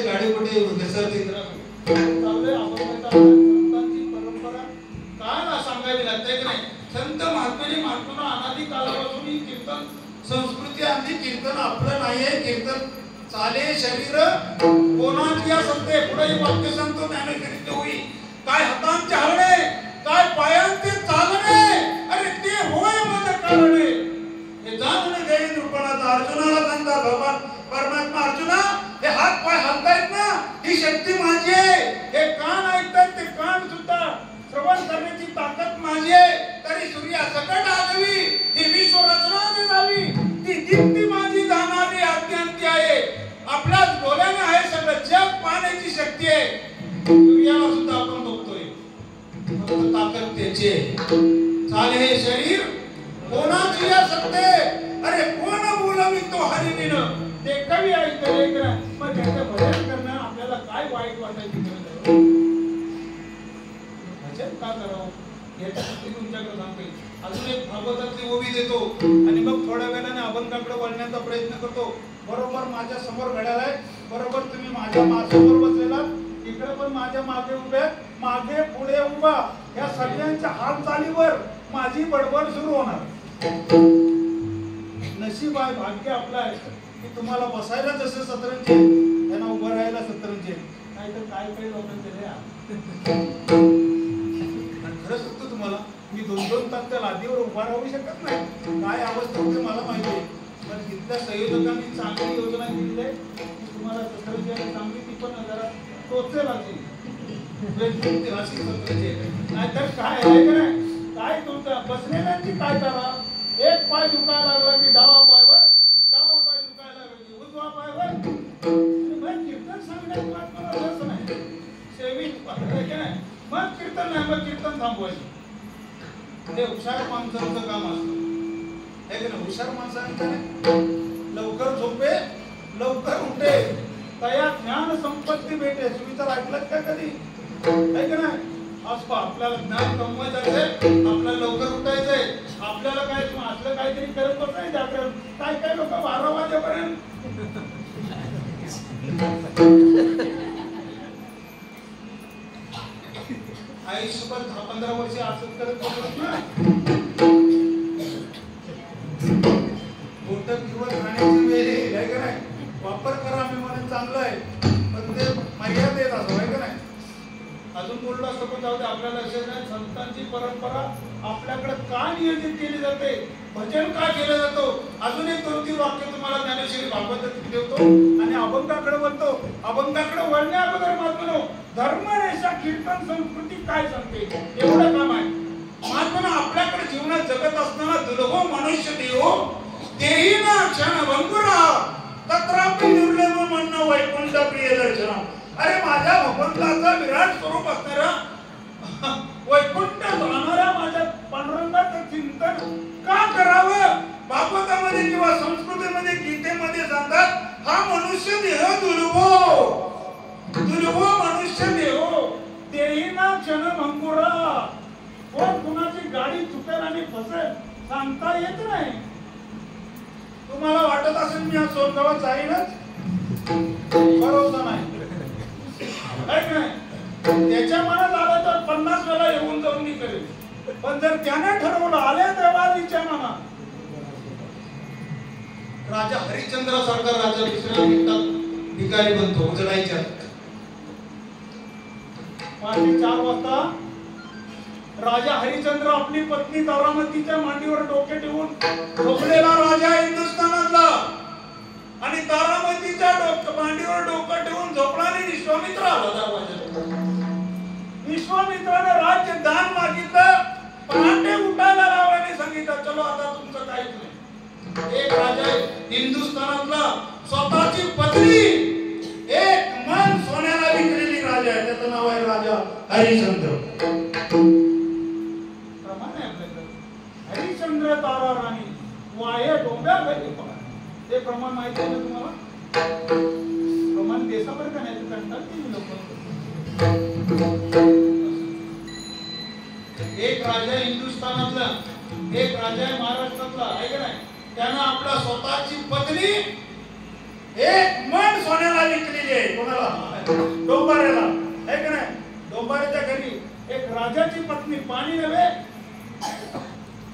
गाडी कुठे घसरते परंपरा काय ना सांगावी लागते की नाही. संत महात्म्याने अनादी काळापासून ही कीर्तन संस्कृती आमची. कीर्तन आपलं नाहीये. कीर्तन चाले शरीर कोणाची असते. पुढे वाक्य सांगतो ज्ञानेश्वरीचे होई. काय हातांचे हलणे, काय पायांचे चालणे, अरे ते होय मग करणे. हे जाणून घेईन रूपणाचा अर्जुनाला सांगता भगवान परमात्मा. अर्जुना हे हात पाय हलतायत ना, ही शक्ती माझी आहे. हे कान ऐकतात, ते कान सुद्धा श्रवण करण्याची ताकद माझी आहे. तरी सूर्या सकट आगवी, ही विश्व रचना जावी, ती दीप्ती माझी जाणारी अत्यंती आहे. आपल्याच बोलाने आहे सगळं जग पाहण्याची शक्ती आहे. सूर्याला सुद्धा आपण बघतोय, फक्त ताकद त्याची आहे. चाले हे शरीर कोणाची असते, अरे कोण बोलवितो हरिणीनं. ते कवी ऐकले मग त्याचं भजन करणं आपल्याला काय वाईट वाटायची गरज आहे. भजन का करावं याची तुमच्याकडे सांगते. अजून एक भागवतातली ओवी देतो आणि मग थोड्या वेळाने अभंगाकडे वळण्याचा प्रयत्न करतो. बरोबर माझ्या समोर घड्याळ आहे, बरोबर तुम्ही माझ्या समोर बसलेला, इकडे पण माझ्या मागे उभे, मागे पुढे उभा. या सगळ्यांच्या हालचालीवर माझी बडबड सुरू होणार. नशीब आहे, भाग्य आपलं आहे की तुम्हाला बसायला जसं सतरंजी त्यांना उभं राहायला सतरंजी. नाहीतर काय काही लोकांचे खरं सांगतो तुम्हाला, मी 2-2 तास त्या लादीवर उभा राहू शकत नाही. काय अवस्था होते मला माहिती आहे. पण तिथल्या संयोजकांनी चांगली योजना केली आहे की तुम्हाला सतरंजी चांगली, ती पण जरा टोचेल अशी सतरंजी. नाहीतर काय आहे का नाही, काय तुमचं बसलेल्यांची काय करा. एक पाय दुखायला लागला की डावा पायवर, डावा पाय दुखायला लागला की उजवा पायवर. कीर्तन सांगण्यात रस नाही, सेवित नाही. मग कीर्तन नाही, मग कीर्तन थांबवायचं. ते हुशार माणसांचं काम असतं. हे ना, हुशार माणसांचं लवकर झोपे, लवकर उठे, तया ज्ञान संपत्ती भेटे. तुम्ही तर ऐकलं का कधी? आहे का नाही? असं आपल्याला ज्ञान कमवायचं असेल, आपल्याला लवकर उठायचंय. आपल्याला काय असलं काहीतरी करत बसायचं. जागरण काय लोक 12 वाजेपर्यंत आयुष्यभर 10-15 वर्ष असंच करत बसत ना. मोठं किंवा खाण्याची वेळ आहे का नाही, वापर करा. मी म्हणून चांगलं आहे, पण ते मर्यादेत असं आहे का नाही. अजून बोललो असतो पण जाऊ दे. आपल्याला लक्षात नाही संतांची परंपरा आपल्याकडे का नियोजित केली जाते, भजन का केलं जातो. अजून एक 2-3 वाक्य तुम्हाला ज्ञानेश्वरी भागवतात देतो आणि अभंगाकडे वळतो. अभंगाकडे वळण्या अगोदर महात्मनो, धर्मरेषा कीर्तन संस्कृती काय सांगते एवढं काम आहे. महात्मनो, आपल्याकडे जीवनात जगत असताना दुर्लभो मनुष्य देहो तेही ना क्षण भंगुरा तत्रापि दुर्लभ म्हणणं वैकुंठ प्रिय दर्शन. अरे माझ्या भगवंताचा विराट स्वरूप असणारा, वैकुंठ जाणारा माझ्या पांडुरंगाचं चिंतन का करावं. भागवतामध्ये किंवा संस्कृतीमध्ये गीतेमध्ये सांगतात, हा मनुष्य देह दुर्लभो मनुष्य देहो तेही ना क्षण भंगुरा. कोण कुणाची गाडी चुकेल आणि फसेल सांगता येत नाही. तुम्हाला वाटत असेल मी आज सोनगावात जाईनच, भरोसा नाही. त्याच्या मनात आलं तर 50 वेळा येऊन जाऊन मी करेल. पण जर त्याने ठरवलं आले देवालीच्या मनात. राजा हरिश्चंद्र सारखा राजा दुसऱ्या मिनिटात भिकारी बनतो उजडायच्या. पहाटे 4 वाजता राजा हरिश्चंद्र आपली पत्नी तारामतीच्या मांडीवर डोके ठेवून झोपलेला राजा हिंदुस्थानातला, आणि तारामतीच्या मांडीवर डोकं ठेवून झोपणारी विश्वामित्र आला दरवाजात. विश्वामित्राने राज्य दान मागितलं, पहाटे उठायला लावाने सांगितलं, चलो आता तुमचं काहीच नाही. एक राजा हिंदुस्थानातला, स्वतःची पत्नी एक मन सोन्याला विकलेली राजा आहे. त्याचं नाव आहे राजा हरिश्चंद्र. प्रमाण आहे आपल्याकडे. हरिश्चंद्र तारा राणी वाया डोंब्याखाली. ते प्रमाण माहिती आहे ना तुम्हाला? प्रमाण देशावर का नाही कंटाळतील लोक. एक राजा हिंदुस्थानातला, एक राजा आहे महाराष्ट्रातला, आहे का नाही? त्यानं आपला स्वतःची पत्नी एक मन सोन्याला विकलेली आहे. कोणाला? डोंबाऱ्याला, आहे का नाही? डोंबाऱ्याच्या घरी एक राजाची पत्नी पाणी नव्हे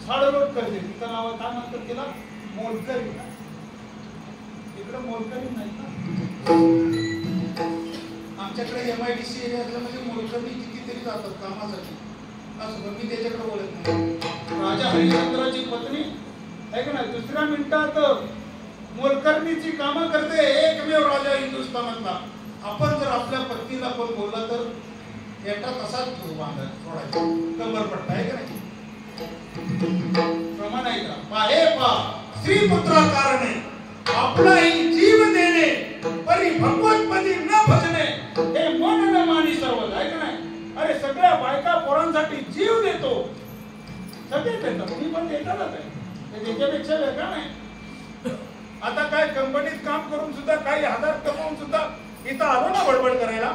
झाडलोट करते. तिचं नाव काय म्हणतात तिला? मोलकरी. इकडे मोलकरी नाही ना. आमच्याकडे MIDC एरिया असलं म्हणजे मोलकरी कितीतरी जातात कामासाठी. असं मी त्याच्याकडे बोलत नाही. राजा हरिश्चंद्राची पत्नी आहे का नाही? दुसऱ्या मिनिटात मोलकरणीची कामं करते. एकमेव राजा हिंदुस्थानातला. आपण जर आपल्या पत्नीला पण बोलला तर एका तसाच सोडायचा कंबर पट्टा, आहे का नाही? प्रमाण आहे का? पाहे पा स्त्री पुत्रा कारणे आपलाही जीव देणे परी भगवतपदी न भजणे हे मन न मानी सर्व, आहे का नाही? अरे सगळ्या बायका पोरांसाठी जीव देतो. सगळे देतात, तुम्ही पण देतातच आहे. ते त्याच्यापेक्षा वेगळा नाही. आता काय कंपनीत काम करून सुद्धा काही हजार कमवून सुद्धा इथं आलो ना बडबड करायला.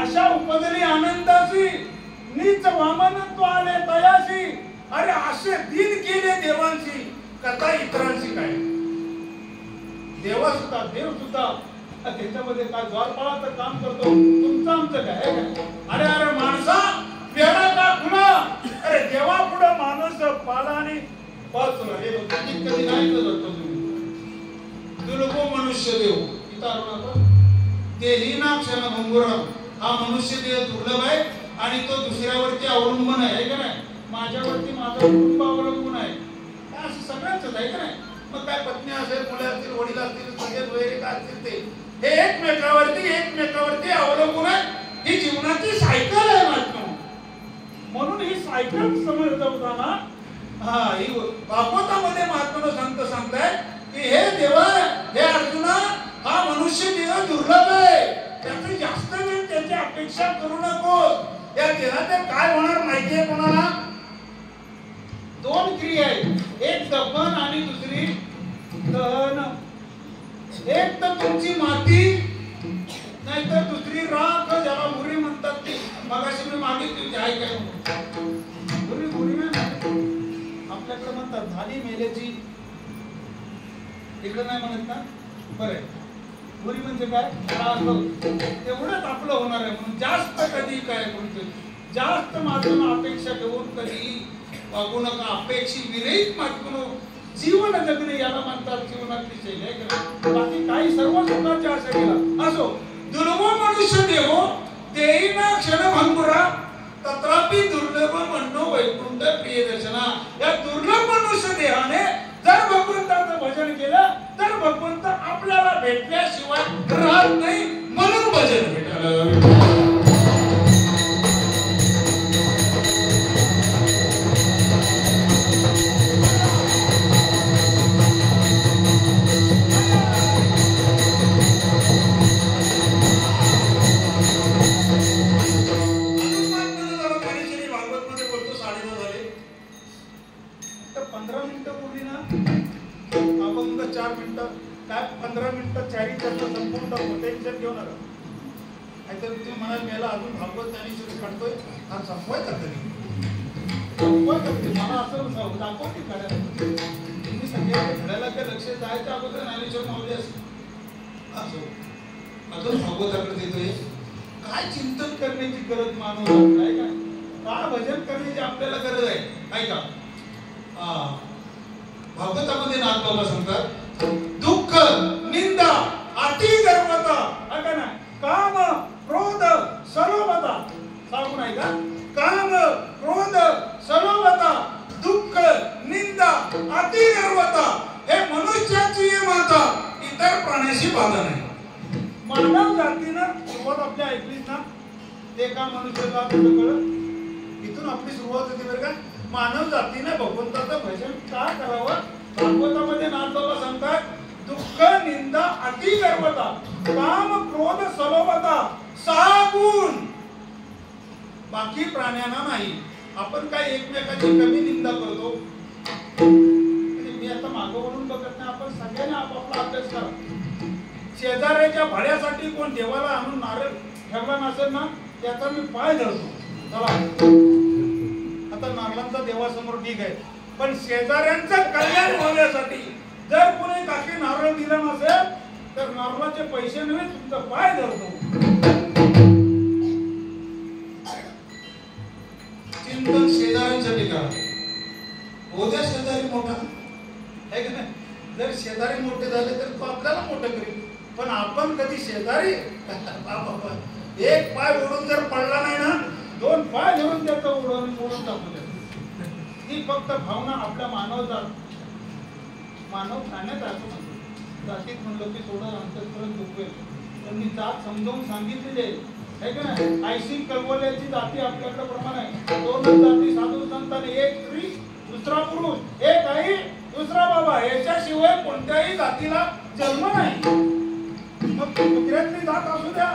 अशा उपजली आनंदाची नीच वामनत्व आले तयासी. अरे असे दिन केले देवांची कथा इतरांची काय? देव सुद्धा त्याच्यामध्ये काय द्वारपाळाचं काम करतो. तुमचं आमचं काय? अरे अरे माणसा वेळा का खुला. अरे देवा पुढे माणूस पाला आणि पाचला हे कधी नाही करत तुम्ही. दुर्गो मनुष्य देव इथं देही ना क्षण भंगुराम. हा मनुष्य देह दुर्लभ आहे आणि तो दुसऱ्यावरती अवलंबून आहे का नाही? माझ्यावरती माझा कुटुंब अवलंबून आहे. असं सगळ्यांच आहे का नाही? मग काय पत्नी असेल, मुले असतील, वडील असतील, सगळे वगैरे काय असतील ते हे एकमेकावरती अवलंबून आहे. ही जीवनाची सायकल आहे मात्र. म्हणून ही सायकल समजताना ही भागवतामध्ये महात्मा संत सांगताय की हे देवा, हे अर्जुना, हा मनुष्य देह दुर्लभ आहे. त्याची जास्त वेळ त्याची अपेक्षा करू नको. या देहात काय होणार माहितीये कोणाला? दोन क्रिया आहेत, एक दफन आणि दुसरी दहन. एक तर तुमची माती, नाहीतर दुसरी राख, ज्याला मुरी म्हणतात. ती मगाशी मी मागितली आहे काय? मुरी नाही आपल्याकडे म्हणतात. झाली मेलेची, इकडे नाही म्हणत ना? बरं, मुरी म्हणजे काय? तेवढंच आपलं होणार आहे म्हणून जास्त कधी काय म्हणतो, जास्त माझं अपेक्षा ठेवून कधी वागू नका. अपेक्षी विरहित मात्र जीवन जगणे याला म्हणतात जीवनातली शैली, आहे का? बाकी काही सर्व सुखाच्या शरीराला असो. दुर्लभ मनुष्य देहो देईना क्षण भंगुरा तत्रापि दुर्लभ म्हणणो वैकुंठ प्रिय दर्शना. या दुर्लभ मनुष्य देहाने जर भगवंताचं भजन केलं तर भगवंत आपल्याला भेटल्याशिवाय राहत नाही. म्हणून भजन भेटायला काय चिंतन करण्याची गरज मानवला आहे का? काय भजन करण्याची आपल्याला गरज आहे, ऐका. भागवतामध्ये नाथबाबा सांगतात दुःख निंदा अति गर्वता, ऐका ना, काम क्रोध सर्वता. सांगून ऐका, काम क्रोध सर्वता दुःख निंदा अति गर्वता हे मनुष्याची माता, इतर प्राण्याशी बाधा नाही. मानव जातीनं सुरुवात आपल्या ऐकलीच ना, ते का मनुष्य जात कळत. इथून आपली सुरुवात होती बरं का. मानव जातीने भगवंताचं भजन का करावं? भागवतामध्ये नाथबाबा सांगतात दुःख निंदा अति गर्वता काम क्रोध सलोभता 6 गुण. बाकी प्राण्यांना नाही. आपण काय एकमेकाची कमी निंदा करतो? मी आता मागं म्हणून बघत नाही. आपण सगळ्यांनी आपापला अभ्यास करा. शेजाऱ्याच्या भाड्यासाठी कोण देवाला आणून नारळ ठेवला ना असेल ना त्याचा मी पाय धरतो. चला आता नारळांचा देवासमोर ठीक आहे, पण शेजाऱ्यांचं कल्याण होण्यासाठी जर कोणी काकी नारळ दिला नसेल तर नारळाचे पैसे नव्हे तुमचा पाय धरतो. चिंतन शेजाऱ्यांसाठी करा. उद्या शेजारी मोठा आहे की नाही? जर शेजारी मोठे झाले तर तो आपल्याला मोठं करेल, पण आपण कधी शेजारी एक पाय ओढून जर पडला नाही ना, दोन पाय धरून त्याचं ओढून टाकू द्या. ही फक्त भावना आपल्या मानव प्राण्यात असं म्हणतो. जातीत म्हणलं की थोडं अंतःकरण दुखेल, त्यांनी जात समजावून सांगितलेली आहे का नाही? आयसी कळवल्याची जाती आपल्याकडे प्रमाण आहे. दोन जाती साधू संतांनी, एक स्त्री दुसरा पुरुष, एक आई दुसरा बाबा, याच्याशिवाय कोणत्याही जातीला जन्म नाही. मग कुत्र्यातली जात असू द्या,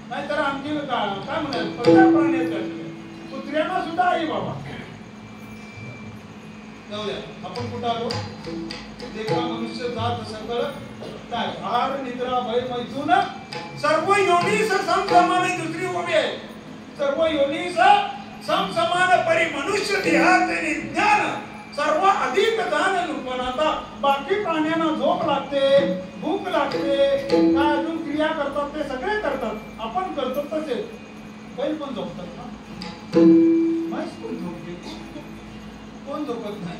नाहीतर आमची काय म्हणाल प्रत्येक प्राण्यात कुत्र्यांना सुद्धा आई बाबा. जाऊ द्या, आपण कुठं आलो? देखा मनुष्य जात सकळ काय आहार निद्रा भय मैथुन सर्व योनीस समसमान. दुसरी उभी आहे, सर्व योनीस समसमान परी मनुष्य देहाचे ज्ञान सर्व अधिक दान रूपण. आता बाकी प्राण्यांना झोप लागते, भूक लागते, काय अजून क्रिया करतात ते सगळे करतात, आपण करतो तसे. बैल पण झोपतात ना, म्हैस पण झोपते, कोण झोपत नाही,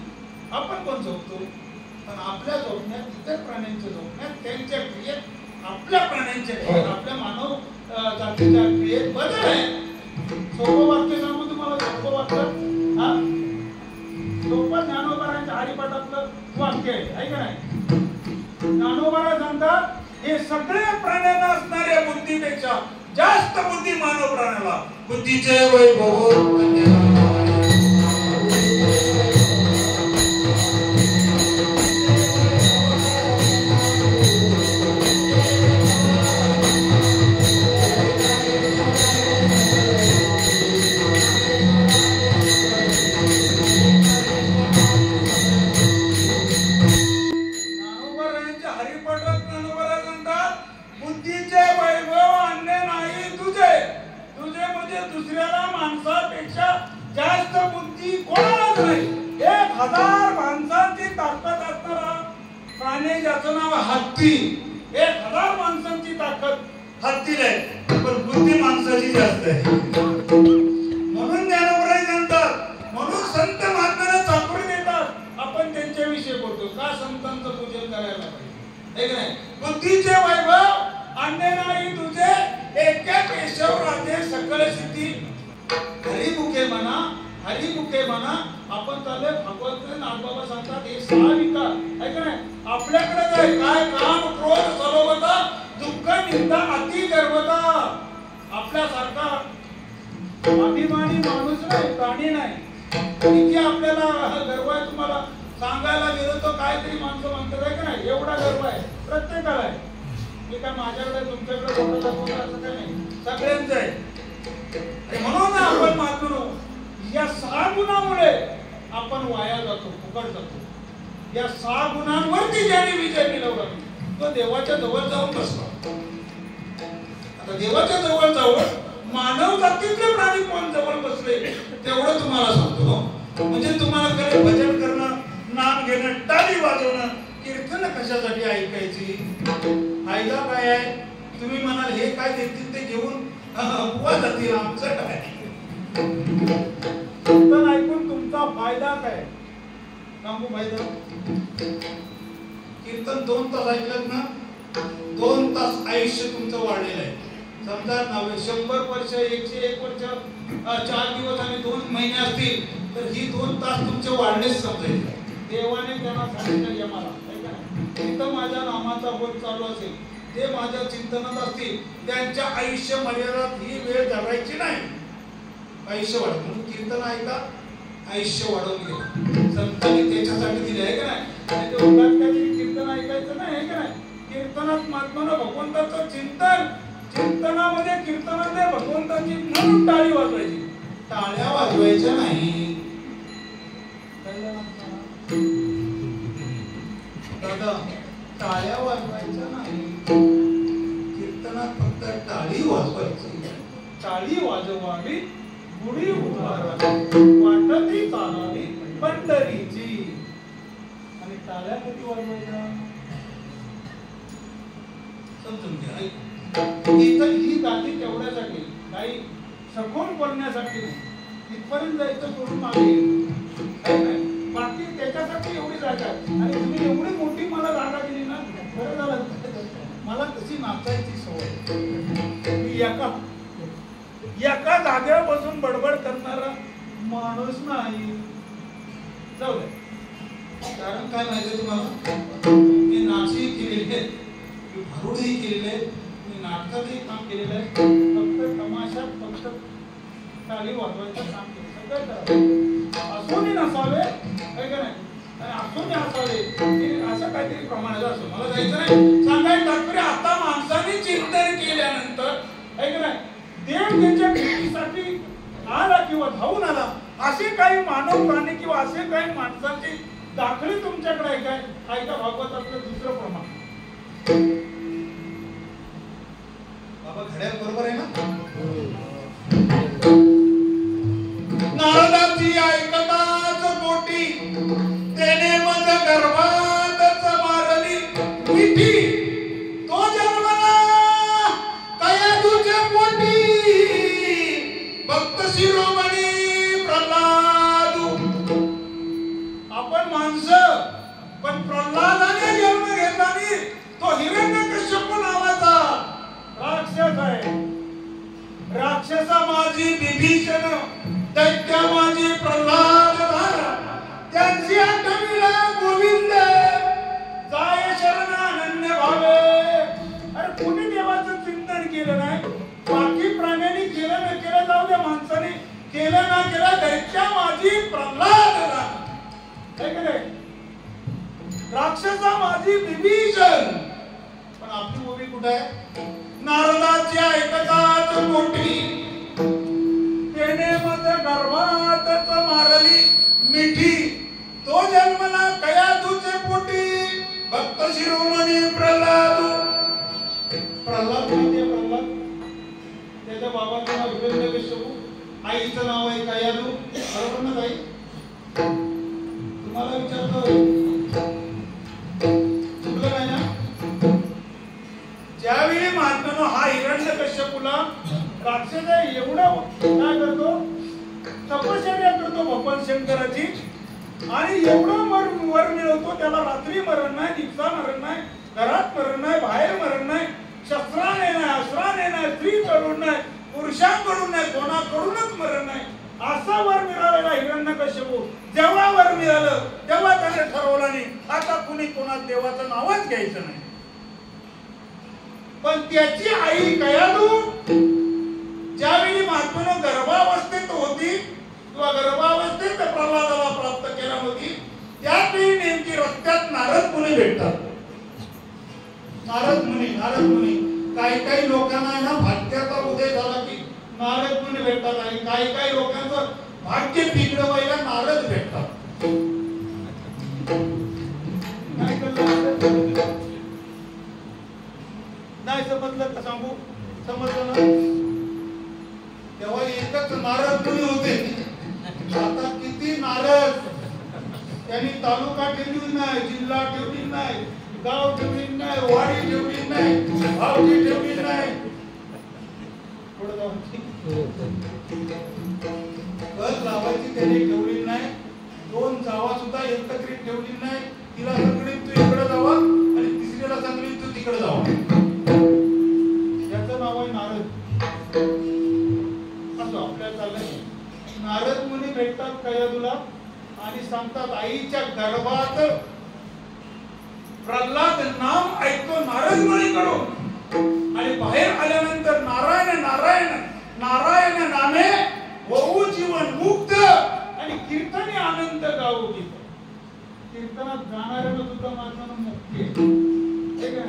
आपण पण झोपतो. पण आपल्या झोपण्यात, इतर प्राण्यांच्या झोपण्यात, त्यांच्या क्रियेत, आपल्या प्राण्यांच्या क्रियेत, आपल्या मानव जातीच्या क्रियेत बदल आहे. सोपं वाक्य सांगू तुम्हाला, सोपं वाक्य. हा सोपं ज्ञानोबारांच्या हरिपाठातलं वाक्य आहे का नाही? ज्ञानोबारा सांगतात हे सगळ्या प्राण्यांना असणाऱ्या बुद्धीपेक्षा जास्त बुद्धी मानव प्राण्याला. बुद्धीचे वैभव हत्ती. 1000 माणसांची ताकद हत्तीला आहे, पण बुद्धी माणसाची जास्त आहे. म्हणून ज्ञानोबराय म्हणतात, म्हणून संत महात्म्याला चाकरी देतात. आपण त्यांच्याविषयी बोलतो का संतांचं पूजन करायला पाहिजे, नाही? बुद्धीचे वैभव अन्य नाही तुझे, एका केशव राजे सकळ सिद्धी. हरिमुखे म्हणा, हरिमुखे म्हणा. आपण चालले भगवंत नागबाबा सांगतात हे 6 विकार आहे का नाही? आपल्याकडे काय काम क्रोध सलोभता दुःख निंदा अति गर्वता. आपल्यासारखा अभिमानी माणूस नाही, प्राणी नाही. किती आपल्याला गर्व आहे तुम्हाला सांगायला गेलो तर काहीतरी माणसं म्हणतात आहे का नाही? एवढा गर्व आहे प्रत्येकाला आहे. मी काय माझ्याकडे तुमच्याकडे बोलत दाखवलं असं काही नाही, सगळ्यांचं आहे. म्हणून आपण मात्र या 6 गुणामुळे आपण वाया जातो, फुकट जातो. या 6 गुणांवरती ज्याने विजय मिळवला तो देवाच्या जवळ जाऊन बसला. आता देवाच्या जवळ जाऊन मानव जातीतले प्राणी कोण जवळ बसले तेवढं तुम्हाला सांगतो. म्हणजे तुम्हाला खरं भजन करणं, नाम घेणं, टाळी वाजवणं, कीर्तन कशासाठी ऐकायची, फायदा काय आहे? तुम्ही म्हणाल हे काय देतील ते घेऊन बुवा जातील, आमचं काय? कीर्तन ऐकून तुमचा फायदा काय? सांगू फायदा. कीर्तन 2 तास ऐकलं ना, 2 तास आयुष्य तुमचं वाढलेलं आहे. समजा 100 वर्ष, 101 वर्ष, 4 दिवस आणि 2 महिने असतील तर ही 2 तास तुमचे वाढलेच समजायचे. देवाने त्यांना सांगितलं यमाला, तिथं माझ्या नामाचा बोल चालू असेल, ते माझ्या चिंतनात असतील, त्यांच्या आयुष्य मर्यादात ही वेळ धरायची नाही. आयुष्य वाढ म्हणून कीर्तन ऐका, आयुष्य वाढवून घ्या. संतांनी त्याच्यासाठी दिले आहे का नाही? कीर्तन ऐकायचं नाही आहे का नाही? कीर्तनात महात्मानं भगवंताचं चिंतन, चिंतनामध्ये कीर्तनामध्ये भगवंताची म्हणून टाळी वाजवायची, टाळ्या वाजवायच्या नाही. दादा टाळ्या वाजवायच्या नाही, कीर्तनात फक्त टाळी वाजवायची. टाळी वाजवावी गुढी उभारावी वाटती चालावी पंढरीची. आणि टाळ्या कधी वाजवायच्या समजून घ्या. इथं ही गाठी तेवढ्यासाठी काही सखोल बोलण्यासाठी नाही. इथपर्यंत जायचं करून मागे बाकी त्याच्यासाठी एवढी जागा आहे. आणि तुम्ही एवढी मोठी मला जागा दिली ना बरं झालं. मला तशी नाचायची सवय. मी एका जागेवर बसून बडबड करणारा माणूस नाही. जाऊ दे. कारण काय माहिती तुम्हाला, मी नाचही केलेली आहे, मी भारुडही केलेले आहे, मी नाटकातही काम केलेलं आहे. फक्त तमाशात फक्त टाळी वाजवायचं काम केलं. असूनही नसावे काय का नाही, आणि असूनही असावे असं काहीतरी प्रमाणात असं मला जायचं नाही. सांगायचं तात्पर्य आता माणसाने चिंतन केल्यानंतर काय का नाही, देव त्यांच्या भेटीसाठी आला किंवा धावून आला असे काही मानव प्राणी किंवा असे काही माणसांची दाखले तुमच्याकडे आहे काय? ऐका भागवतातलं दुसरं प्रमाण. बाबा घड्याळ बरोबर आहे ना? नारदाची ऐकताच पोटी त्याने मज गर्भातच मारली मिठी तो जन्मला कया तुझ्या पोटी भक्त शिरोमणी प्रल्हादू. आपण माणसं पण प्रल्हादाने जन्म घेतला तो हिरण्यकश्यप नावाचा राक्षस आहे. राक्षसा माझी विभीषण दैत्य माझी प्रल्हाद झाला. त्यांची आठवीला गोविंद जाय शरण अनन्य भावे. अरे कोणी देवाचं चिंतन केलं नाही? बाकी प्राण्यांनी केलं ना केलं जाऊ द्या, माणसाने केलं ना केलं दैत्य माझी प्रल्हाद झाला. काय केलंय? राक्षसा माझी विभीषण. पण आपली मूवी कुठे आहे? नारदाची ऐकताच मोठी त्याने मज गर्भातच मारली मिठी तो जन्मला कया तुझे पोटी भक्त शिरोमणी प्रल्हाद. प्रल्हाद म्हणजे प्रल्हाद, त्याच्या बाबाचं नाव हिरण्यकश्यपू, आईचं नाव आहे कयाधू. बरोबर ना ताई? तुम्हाला विचारतो चुकलं नाही ना? ज्यावेळी महात्मानो हा हिरण्यकश्यपूला राक्षस एवढा काय करतो, तपश्चर्या करतो भगवान शंकराची, आणि एवढं वर मिळवतो त्याला. रात्री मरण नाही, दिवसा मरण नाही, घरात मरण नाही, बाहेर मरण नाही, शस्त्राने नाही, अस्त्राने नाही, स्त्रीकडून नाही, पुरुषांकडून नाही, कोणाकडूनच मरण नाही. असा वर मिळालेला हिरण्यकश्यपू जेव्हा वर मिळालं तेव्हा त्याने ठरवलं नाही आता कुणी कोणा देवाचं नावच घ्यायचं नाही. पण त्याची आई कयाधू ज्यावेळी महात्मानं गर्भावस्थेत होती किंवा गर्भावस्थेत प्रल्हादाला प्राप्त केला होती, त्यावेळी नेमकी रस्त्यात नारद मुनी भेटतात. नारद मुनी काही लोकांना आहे ना भाग्याचा उदय झाला की नारद मुनी भेटतात, आणि काही लोकांचं भाग्य बिघडवायला नारद भेटतात. काय करलं नाही समजलं का? सांगू समजलं ना? तेव्हा एकच नारद मुनी होते. आता किती नारद? त्यांनी तालुका ठेवली नाही, जिल्हा ठेवली नाही, गाव ठेवली नाही, वाडी ठेवली नाही, भावडी ठेवली नाही. घर लावायची त्यांनी ठेवली नाही, दोन जावा सुद्धा एकत्रित ठेवली नाही. तिला सांगली तू इकडे जावा आणि तिसरीला सांगली तू तिकडे जावा. याचं नाव आहे नारद. असं आपल्याला चाललंय. नारद मुनी भेटतात कयाधूला आणि सांगतात आईच्या गर्भात प्रल्हाद नाम ऐकतो नारद मुनीकडून, आणि बाहेर आल्यानंतर नारायण नारायण नारायण नामे होऊ जीवन मुक्त, आणि कीर्तने आनंद गाऊ गीत. कीर्तनात गाणाऱ्यानं सुद्धा माणसानं मुक्ती आहे का?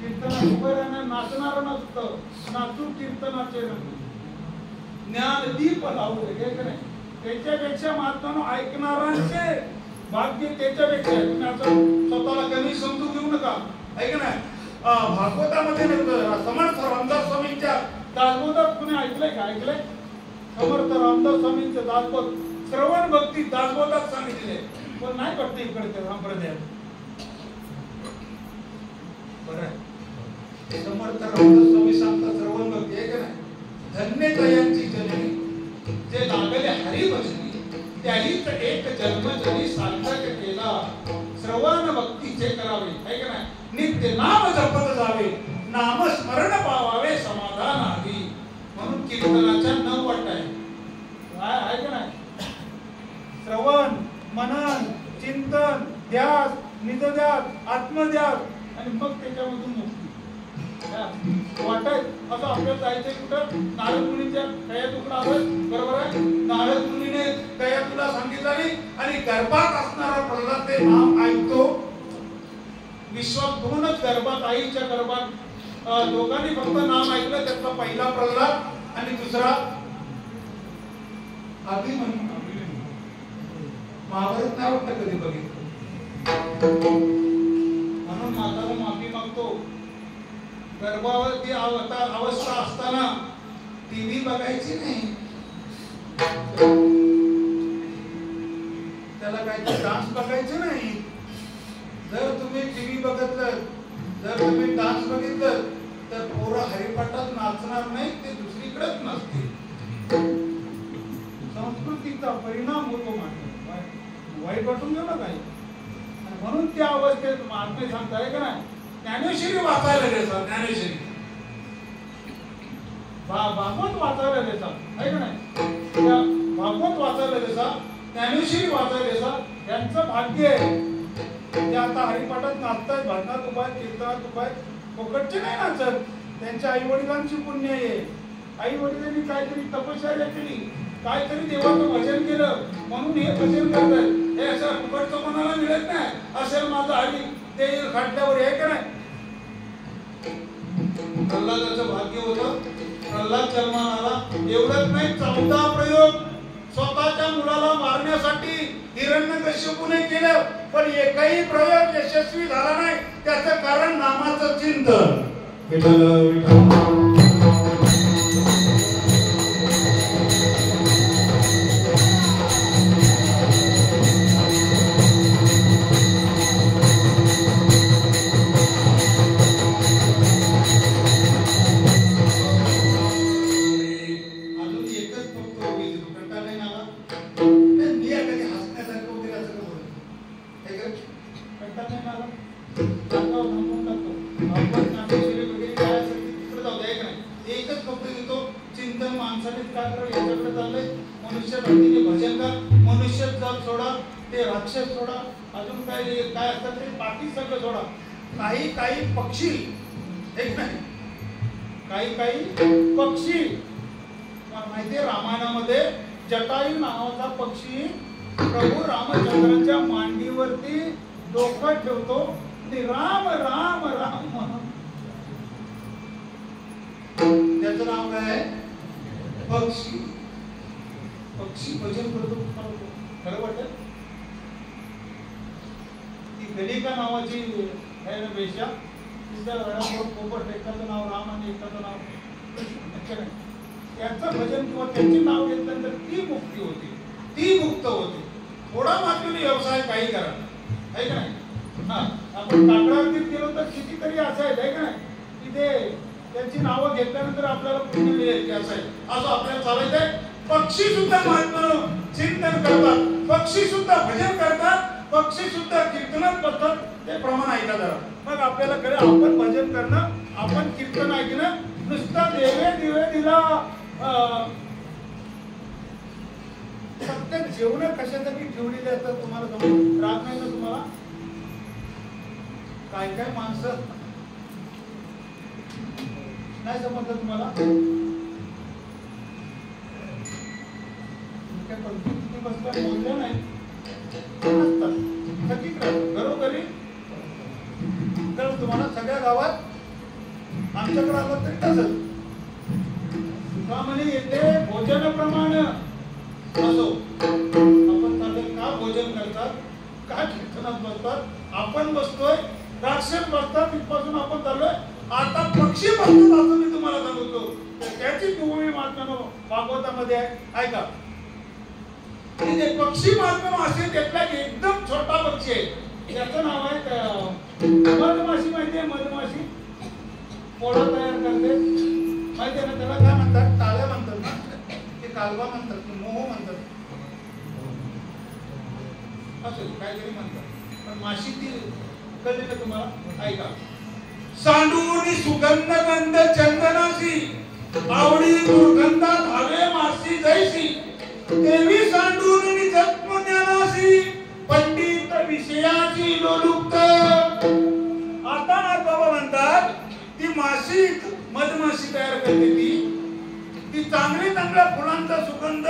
कीर्तनात उभं राहणं नाचणारं नसतं, नाचू कीर्तनाचे रंग. ज्ञान दीप लावू दे का नाही? त्याच्यापेक्षा महात्मानो ऐकणारांचे भाग्य त्याच्यापेक्षा. तुम्ही असं स्वतःला कमी समजून घेऊ नका, ऐक नाही. भागवतामध्ये समर्थ रामदास स्वामींच्या दासबोधात कुणी ऐकलंय का? ऐकलंय? समर्थ रामदास स्वामींचं दासबोध श्रवण भक्ती दासबोधात सांगितले, पण नाही पडत इकडे संप्रदायात. बरं, समर्थ रामदास स्वामी सांगतात श्रवण भक्ती आहे का नाही? धन्य तयांची जननी जे लागले हरिभजनी त्याहीच एक जन्म जरी सार्थक केला. श्रवण भक्तीचे करावे आहे का नाही? नित्य नाम जपत जावे, नाम स्मरण पावावे समाधान आधी. म्हणून कीर्तनाच्या 9 वाटा आहे. काय आहे का नाही? श्रवण, मनन, चिंतन, ध्यास, निजध्यास, आत्मध्यास आणि मग त्याच्यामधून मुक्ती वाटत. असं आपल्याला जायचंय कुठं? नारद मुनीच्या कयातून आलोय, बरोबर आहे? नारद मुनीने कयातूला सांगितलं नाही आणि गर्भात असणारा प्रल्हाद ते नाम ऐकतो. विश्वात 2च गर्भात, आईच्या गर्भात दोघांनी फक्त नाम ऐकलं. त्यातला पहिला प्रल्हाद आणि दुसरा अभिमन्यू. महाभारत नाही वाटतं कधी बघितलं. म्हणून माताला माफी मागतो. गर्भावती अवस्था असताना टीव्ही बघायची नाही, त्याला काही डान्स बघायचे नाही. जर तुम्ही टीव्ही बघितलं, जर तुम्ही डान्स बघितलं तर पोरं हरिपाठात नाचणार नाही, ते दुसरीकडेच नाचतील. संस्कृतीचा परिणाम होतो. वाईट वाटून गेलं काही. म्हणून त्या अवस्थेत महात्मे सांगताय का नाही? ज्ञानेश्वरी वाचायला द्यायचा. ज्ञानेश्वरी भागवत वाचायला द्यायचा आहे का नाही? भागवत वाचायला द्यायचा, ज्ञानेश्वरी वाचायला द्यायचा. यांचं भाग्य आहे ते आता हरिपाठात नाचतात, भजनात उभा आहेत, कीर्तनात उभा आहेत. फुकटचे नाही नाचत. त्यांच्या आई वडिलांची पुण्य आहे. आई वडिलांनी काहीतरी तपश्चर्या केली, काहीतरी देवाचं भजन केलं म्हणून हे भजन करतात. हे असं फुकटचं कोणाला मिळत नाही. असेल माझं हरी ते खड्ड्यावर आहे का नाही? प्रल्हादाचं भाग्य होतं. प्रल्हाद जन्माला आला. एवढंच नाही, 14 प्रयोग स्वतःच्या मुलाला मारण्यासाठी हिरण्यकश्यपूने केलं, पण एकही प्रयोग यशस्वी झाला नाही. त्याचं कारण नामाचं चिंतन. विठ्ठल विठ्ठल. काही पक्षी एक नाही, काही पक्षी माहितीये रामायणामध्ये जटायू नावाचा पक्षी प्रभू रामचंद्रांच्या मांडीवरती डोकं ठेवतो आणि राम राम राम. त्याचं नाव काय? पक्षी. पक्षी भजन करतो. खरं वाटत? ती गलिका नावाची आहे ना वेश्या, तिच्या घरासमोर पोपट, एकाचं नाव राम आणि एकाचं नाव कृष्ण. त्याचं भजन किंवा त्यांचे नाव घेतल्यानंतर ती मुक्ती होती, ती मुक्त होते. थोडा मात्र व्यवसाय काही करा आहे का नाही? हा, आपण काकडावरती गेलो तर कितीतरी असं आहे का नाही? तिथे त्यांची नावं घेतल्यानंतर आपल्याला पुण्य मिळेल की असं आहे. असं आपल्याला चालायचंय. पक्षी सुद्धा महात्मा चिंतन करतात, पक्षी सुद्धा भजन करतात, पक्षी सुद्धा कीर्तनात बसतात. ते प्रमाण ऐका जरा, मग आपल्याला कळेल. आपण भजन करणं, आपण कीर्तन ऐकणं. नुसता देवे दिवे दिला फक्त जेवण कशासाठी ठेवलेले असतात तुम्हाला समज राहत नाही ना? तुम्हाला काय काय माणसं नाही समजलं तुम्हाला? बसल्या बोलल्या नाही घरोघरी तर तुम्हाला सगळ्या गावात आमच्याकडे आलं तरी तसंच म्हणे येते भोजनाप्रमाणे असो. आपण चालले का भोजन करतात, का कीर्तनात बसतात? आपण बसतोय, राक्षस बसतात, तिथपासून आपण चाललोय. आता पक्षी बसतात असं मी तुम्हाला सांगतो. त्याची भूमी महात्म्यानो भागवतामध्ये आहे. ऐका, ते पक्षी महात्म्यानो असे त्यातला एकदम छोटा पक्षी आहे, त्याचं नाव आहे मधमाशी. माहितीये मधमाशी पोळा तयार करते, माहितीये ना? त्याला काय म्हणतात? टाळ्या म्हणतात ना, ते कालवा म्हणतात, ते मोह म्हणतात, असं काहीतरी म्हणतात. पण माशी ती कळली का तुम्हाला? ऐका, सांडूनी सुगंध गंध चंदनासी, आवडी दुर्गंधा धावे मासी जैसी, देवी सांडूनी जन्मज्ञानासी, पंडित विषयाची लोलुप्त. आता ना बाबा म्हणतात ती माशी मधमाशी तयार करते, ती चांगली चांगल्या फुलांचा सुगंध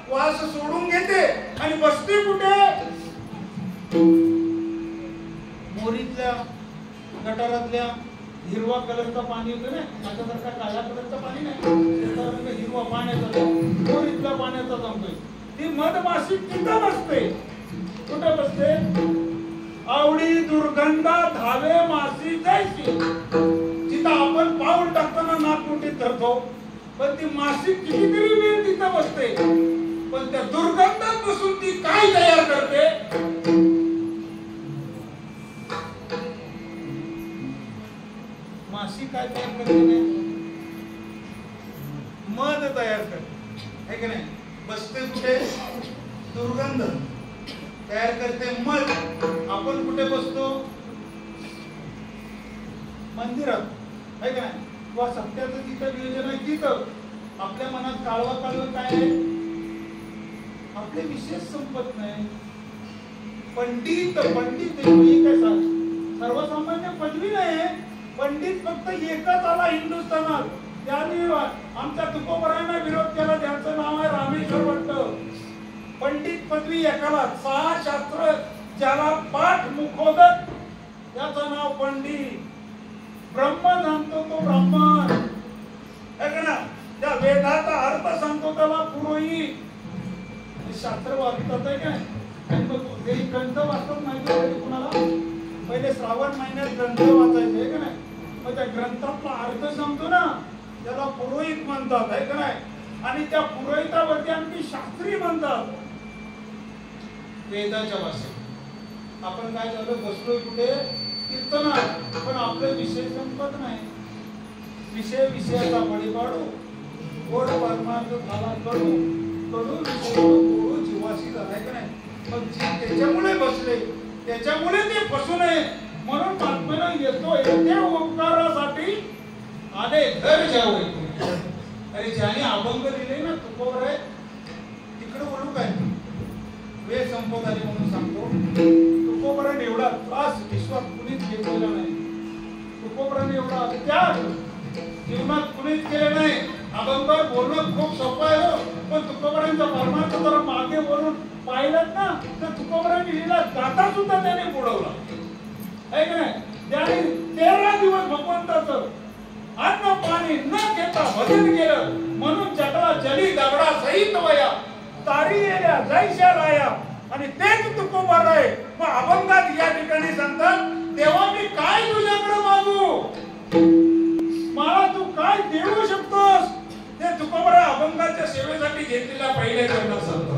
वास सोडून घेते आणि बसते कुठे? मोरीतल्या गटारातल्या हिरवा कलरचं पाणी होतं ना, माझ्यासारखा काळ्या कलरचं पाणी नाही, हिरवा पाण्याचा, मोरीतल्या पाण्याचा जमतोय. ती मधमाशी तिथं बसते. कुठे बसते? आवडी दुर्गंधा धावे मासी जैसी. जिथं आपण पाऊल टाकताना नाकमुठीत धरतो, पण ती माशी कितीतरी वेळ तिथं बसते. पण त्या दुर्गंधात बसून ती काय तयार करते? माशी काय तयार करते? मध तयार करते, है की नाही? बसते कुठे? दुर्गंध तयार करते मध. आपण कुठे बसतो? मंदिरात, है की नाही? किंवा सत्याचं जिथं नियोजन आहे तिथं. आपल्या मनात काळवा काळवा काय आहे? आपले विशेष संपत नाही. पंडित पंडित काय सर्वसामान्य पदवी नाही. पंडित फक्त एकच आला हिंदुस्थानात, त्याने आमच्या तुकोबरायांना विरोध केला, ज्याचं नाव आहे रामेश्वर भट्ट. पंडित पदवी एकाला, 6 शास्त्र ज्याला पाठ मुखोदक, त्याचं नाव पंडित. ब्रह्म जाणतो तो ब्राह्मण, है का ना? त्या वेदाचा अर्थ सांगतो त्याला पुरोहित. शास्त्र वाचतात आहे काय? आणि मग ते ग्रंथ वाचतात माहिती आहे कुणाला? पहिले श्रावण महिन्यात ग्रंथ वाचायचे, है का नाही? मग त्या ग्रंथातला अर्थ सांगतो ना, त्याला पुरोहित म्हणतात, है का नाही? आणि त्या पुरोहितावरती आणखी शास्त्री म्हणतात. वेदाच्या भाषेत आपण काय झालं? बसलोय कुठे? कीर्तनात. पण आपले विषय संपत नाही. विषयाचा बळी पाडू, गोड परमार्थ झाला कडू, कडू कडू जीवाशी झालाय का नाही? मग त्याच्यामुळे बसले, त्याच्यामुळे ते फसू नये म्हणून महात्म्यानं येते ओंकारासाठी आले घर जावे. अरे ज्याने अभंग दिले ना तुकोबर आहे, तिकडे बोलू काय? वेळ संपत आली म्हणून सांगतो. तुकोबराने एवढा त्रास विश्वात कुणीच घेतलेला नाही. तुकोबराने एवढा त्याग जीवनात कुणीच केले नाही. अभंगावर बोलणं खूप सोपं आहे हो, पण तुकोबरांचा परमार्थ जरा मागे बोलून पाहिलं ना, तर तुकोबरांनी लिहिला गाथा सुद्धा त्याने बुडवला, आहे का नाही? त्याने 13 दिवस भगवंताचं अन्न पाणी न घेता भजन केलं, म्हणून जगला जली दगडा सहित वया, तारी येल्या जैशा राया. आणि तेच तुकोबर आहे. मग अभंगात या ठिकाणी सांगतात, देवा मी काय तुझ्याकडे मागू, मला तू काय देऊ शकतोस? ते तुकोबर अभंगाच्या सेवेसाठी घेतलेल्या पहिल्या चरणात सांगतात.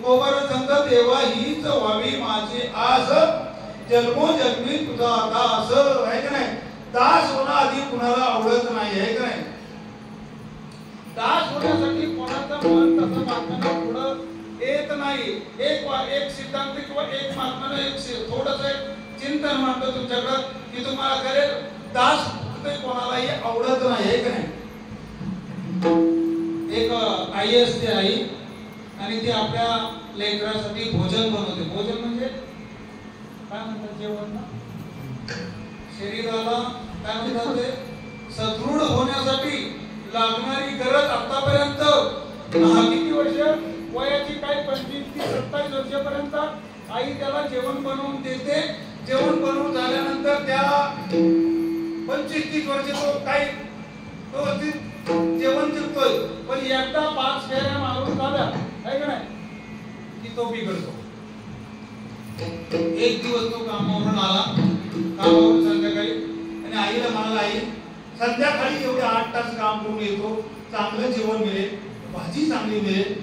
तुकोबर संत देवा हीच व्हावी माझी आस जन्मोजन्मी तुझा दास आहे का नाही. दास होणं आधी कुणाला आवडत नाही आहे का नाही. दास होण्यासाठी कोणाचं मन तसं मागणं पुढं येत नाही. एक सिद्धांत किंवा एक मागणं एक थोडंसं चिंतन मांडतो तुमच्याकडं की तुम्हाला कळेल दास कोणालाही आवडत नाही आहे का नाही. एक आई असते आई आणि ती आपल्या लेकरासाठी भोजन बनवते. भोजन म्हणजे काय म्हणतात जेवण ना. शरीराला काय म्हणतात ते सदृढ होण्यासाठी लागणारी गरज आतापर्यंत किती वर्ष वयाची काय 25 ते 27 वर्षापर्यंत आई त्याला जेवण बनवून देते. जेवण बनवून झाल्यानंतर त्या 25-30 वर्ष तो काही जेवण जिंकतोय. पण एकदा 5 फेऱ्या मारून झाल्या आहे का नाही की तो बिघडतो. एक दिवस तो कामावरून आला. कामावरून संध्याकाळी आणि आईला म्हणाला आई संध्याकाळी एवढे 8 तास काम करून येतो. चांगलं जेवण मिळेल, भाजी चांगली मिळेल,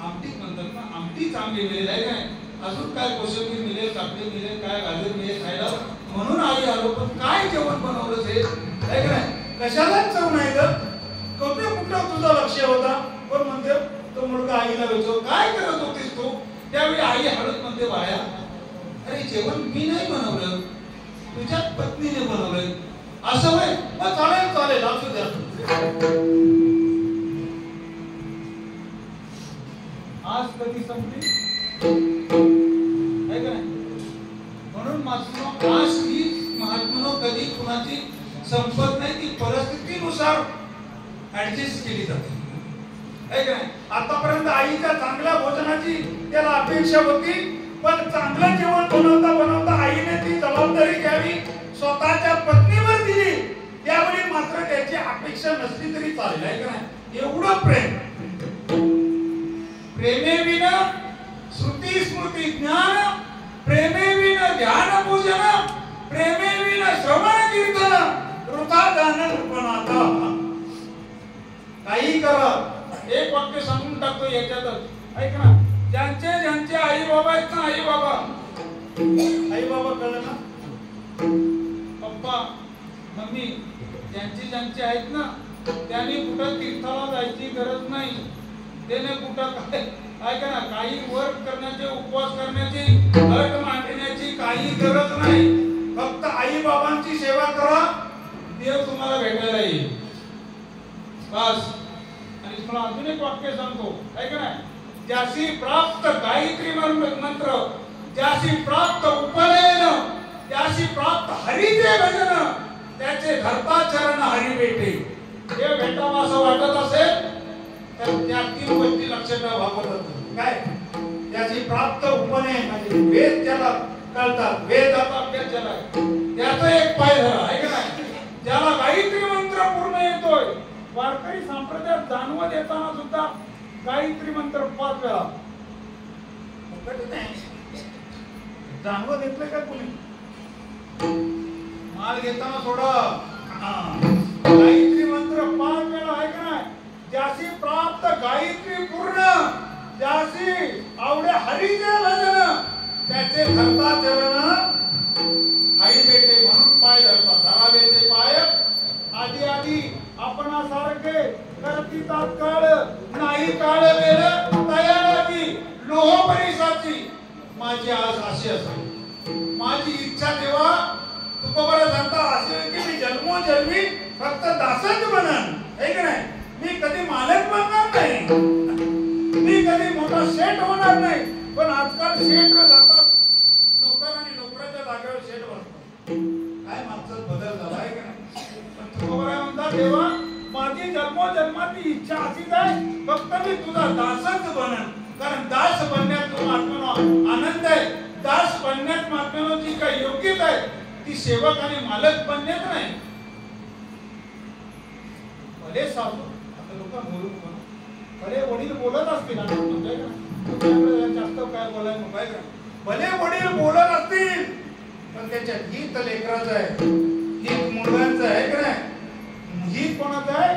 आमटी म्हणतात ना आमटी चांगली मिळेल आहे का नाही. अजून काय कोशिंबीर मिळेल, काकडी मिळेल, काय गाजर मिळेल खायला म्हणून आई आलो. पण काय जेवण बनवलं हे आहे का नाही. कशालाच चव नाही तर कुठं तुझं लक्ष होता. पण म्हणते तो मुलगा आईला विचारतो काय करत होतीस तू. त्यावेळी आई हळद म्हणते बाया अरे जेवण मी नाही बनवलं तुझ्याच पत्नीने बनवलंय. असं होय मग चालेल चालेल असू द्या. आज कधी संपली आहे का नाही. म्हणून महात्मा आज ही महात्मा कधी कुणाची संपत नाही. ती परिस्थितीनुसार ऍडजस्ट केली जाते आहे का नाही. आतापर्यंत आईच्या चांगल्या भोजनाची त्याला अपेक्षा होती. पण चांगलं जेवण बनवता बनवता आईने ती जबाबदारी घ्यावी स्वतःच्या पत्नीवर दिली. त्यावेळी मात्र त्याची अपेक्षा नसली तरी चालेल आहे का नाही. एवढं प्रेम. प्रेमेविना श्रुती स्मृती ज्ञान प्रेमेविना ध्यान पूजन प्रेमेविना श्रवण कीर्तन वृथा दान रूपनाथा. काही करा एक वाक्य सांगून टाकतो याच्यातच ऐक ना. ज्यांचे ज्यांचे आई बाबा आहेत ना आई बाबा कळलं ना पप्पा मम्मी ज्यांचे ज्यांचे आहेत ना त्यांनी कुठं तीर्थाला जायची गरज नाही. त्याने कुठं काय ऐका ना काही वर्क करण्याचे उपवास करण्याची अट मांडण्याची काही गरज नाही. फक्त आई बाबांची सेवा करा देव तुम्हाला भेटायला येईल बस. आणि तुम्हाला अजून एक वाक्य सांगतो ऐका ना. ज्याशी प्राप्त गायत्री मंत्र ज्याशी प्राप्त उपनयन त्याशी प्राप्त हरीचे भजन त्याचे धरता चरण हरी भेटे. हे भेटावं असं वाटत असेल तर त्या 3 गोष्टी लक्षात वापरतात. काय त्याची प्राप्त उपनयन म्हणजे वेद ज्याला कळतात वेदाचा अभ्यास झाला त्याचा एक पाय झाला आहे का नाही. ज्याला गायत्री मंत्र पूर्ण येतोय. वारकरी संप्रदायात जाणवत येताना सुद्धा गायत्री मंत्र 5 वेळा जाणवत येतलं का कोणी. माल घेताना थोडा गायत्री मंत्र 5 वेळा आहे का नाही. ज्याशी प्राप्त गायत्री पूर्ण ज्याशी आवडे हरीचे भजन त्याचे धरता चरण हरी भेटे. म्हणून पाय धरतात धरावे ते पाय आधी आधी आपणासारखे करती तात्काळ नाही काळ वेळ तयाराची लोह परिसाची. माझी आज अशी असावी माझी इच्छा तेव्हा तुकोबरा सांगता असे की मी जन्मोजन्मी फक्त दासच बनन आहे की नाही. मी कधी मालक बनणार नाही. मी कधी मोठा शेठ होणार नाही. पण आजकाल शेठ जातात नोकर आणि नोकराच्या जागेवर शेठ बनतात. काय मागचा बदल झाला आहे का नाही. पण तुकोबरा म्हणतात देवा माझी जन्मोजन्माची इच्छा अशीच आहे फक्त मी तुझा दासच बनन. कारण दास बनण्यात जो आत्म्याला आनंद आहे. दास बनण्यात आत्म्याला जी काही योग्यता आहे ती सेवक आणि मालक बनण्यात नाही. भले सासू आता लोक बोलू भले वडील बोलत असतील जास्त काय बोलायला मोबाईल भले वडील बोलत असतील पण त्याच्यात हित लेकराचं आहे हित मुलांचं आहे का नाही. हित कोणाचं आहे.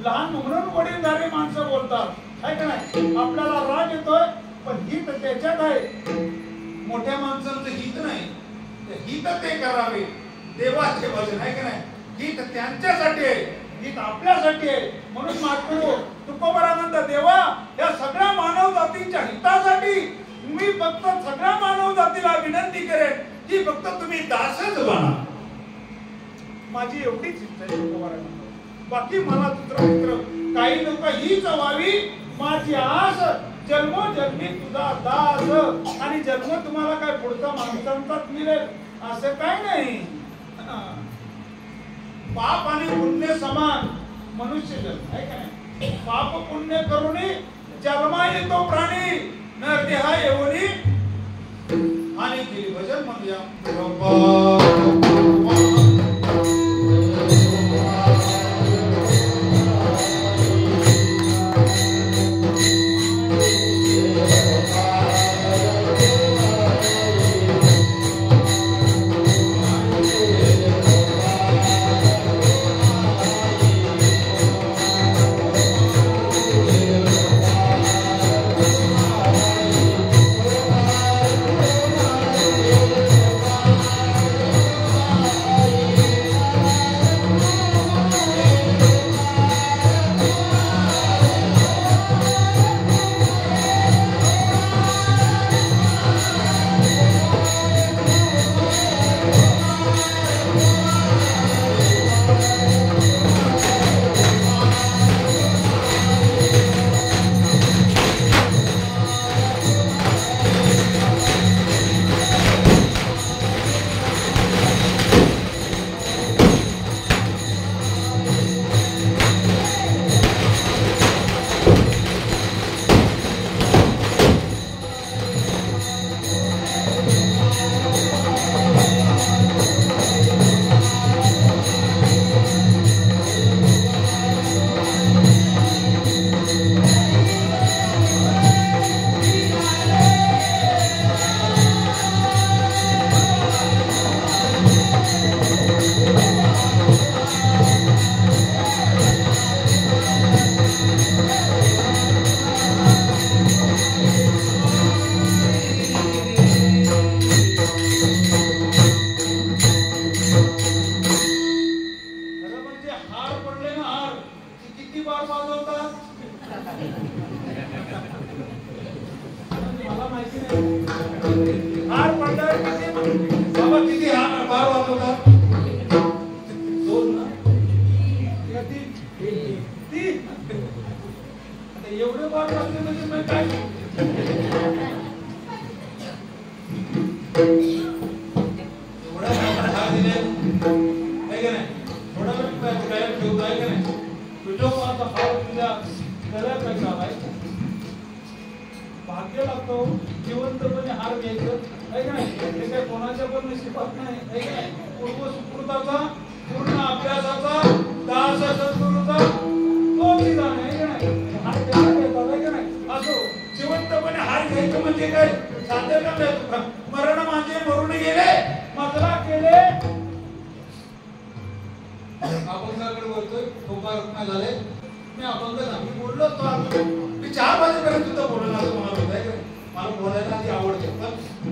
लहान म्हणून वडीलधारी माणसं बोलतात आहे का नाही. आपल्याला राग येतोय पण हित त्याच्यात आहे. मोठ्या माणसांचं हित नाही, हित ते करावे. देवाचे भजन आहे की नाही, हित त्यांच्यासाठी आहे, हित आपल्यासाठी आहे. म्हणून महात्मा तुकोबरा म्हणतात, देवा या सगळ्या मानव जातीच्या हितासाठी मी फक्त सगळ्या मानव जातीला विनंती करेन की फक्त तुम्ही दासच बना. माझी एवढीच इच्छा आहे तुकोबरा. बाकी मला दुसरं मित्र काही लोक हीच व्हावी माझी आस. जन्मोजन्मी तुझा दास. आणि जन्म तुम्हाला काय पुढचा माणसांचाच मिळेल असं काय नाही. पाप आणि पुण्य समान मनुष्य जन्म आहे का नाही. पाप पुण्य करूनी जन्मा येतो प्राणी, नर देहा येऊनी हानी केली. भजन म्हणूया भाग्य लागतो जिवंतपणे हार घ्यायचं आहे का नाही. ते काय कोणाच्या पण नशिबात नाही आहे का नाही. पूर्व सुकृताचा पूर्ण अभ्यासाचा दास सद्गुरूचा तो विधान आहे का नाही. हार घ्यायचा आहे का नाही. असो जिवंतपणे हार घ्यायचं म्हणजे काय साधं काम आहे. मरण माझे मरून गेले मजला केले. अपंगाकडे बोलतोय ठोका रत्ना झाले. मी अपंग मी बोललो तो मी 4 वाजेपर्यंत सुद्धा बोललो असं मला होत आहे. मला बोलायला ती आवडते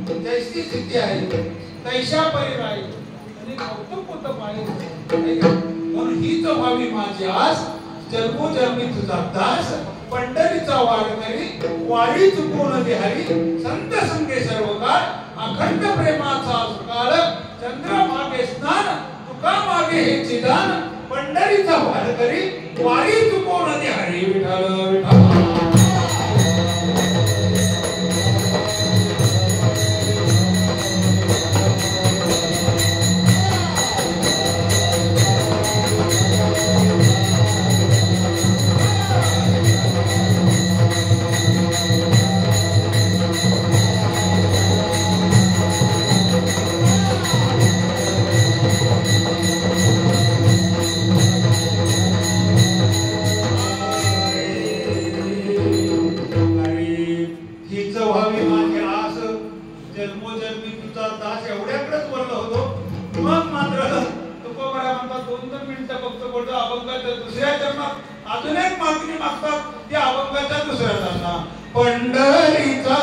पण जैसी स्थिती आहे तैशा परिराय आणि कौतुक होतं पाहिजे. म्हणून हीच व्हावी माझी आस. जन्मोजन्मी तुझा दास. पंढरीचा वारकरी वारी चुकवून बिहारी. संत संगे सर्व काळ अखंड प्रेमाचा सुकाळ. चंद्र मागे स्नान तुका मागे हे चिदान. पंढरीचा वारकरी वारी चुकवून बिहारी. विठ्ठल विठ्ठल. दुसऱ्या चरणात अजून एक मागणी मागतात. त्या अभंगाच्या दुसऱ्या चरणात पंढरीचा